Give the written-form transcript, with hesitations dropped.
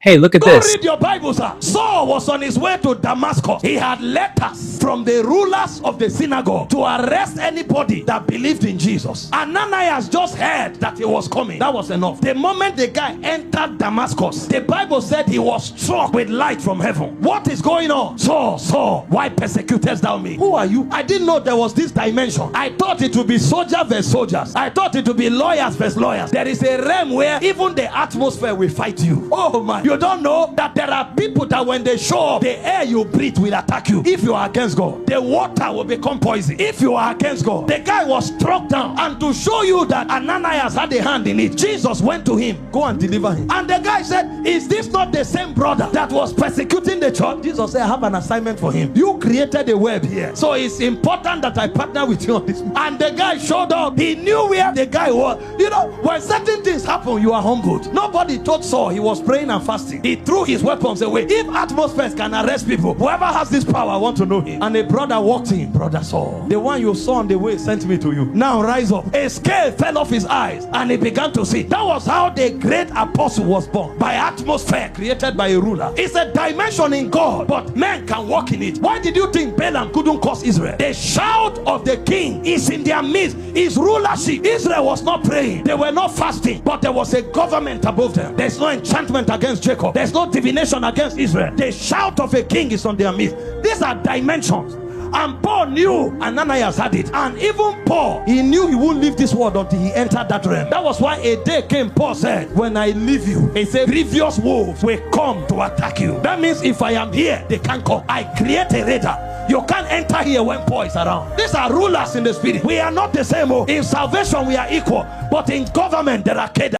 Hey, look at Go this. read your Bible, sir. Saul was on his way to Damascus. He had letters from the rulers of the synagogue to arrest anybody that believed in Jesus. Ananias just heard that he was coming. That was enough. The moment the guy entered Damascus, the Bible said he was struck with light from heaven. What is going on? Saul, why persecutest thou me? Who are you? I didn't know there was this dimension. I thought it would be soldier versus soldiers. I thought it would be lawyers versus lawyers. There is a realm where even the atmosphere will fight you. Oh my. You don't know that there are people that when they show up, the air you breathe will attack you. If you are against God, the water will become poison. If you are against God, the guy was struck down. And to show you that Ananias had a hand in it, Jesus went to him, go and deliver him. And the guy said, is this not the same brother that was persecuting the church? Jesus said, I have an assignment for him. You created a web here, so it's important that I partner with you on this. And the guy showed up. He knew where the guy was. You know, when certain things happen, you are humbled. Nobody told Saul he was praying and fasting. He threw his weapons away. If atmospheres can arrest people, whoever has this power, I want to know him. And a brother walked in. Brother Saul, the one you saw on the way sent me to you. Now rise up. A scale fell off his eyes and he began to see. That was how the great apostle was born. By atmosphere created by a ruler. It's a dimension in God, but men can walk in it. Why did you think Balaam couldn't curse Israel? The shout of the king is in their midst. His rulership. Israel was not praying. They were not fasting, but there was a government above them. There's no enchantment against Jacob. There's no divination against Israel. The shout of a king is on their midst. These are dimensions. And Paul knew Ananias had it. And even Paul, he knew he wouldn't leave this world until he entered that realm. That was why a day came, Paul said, when I leave you, he said, grievous wolves will come to attack you. That means if I am here, they can't come. I create a radar. You can't enter here when Paul is around. These are rulers in the spirit. We are not the same. In salvation, we are equal. But in government, there are cadres.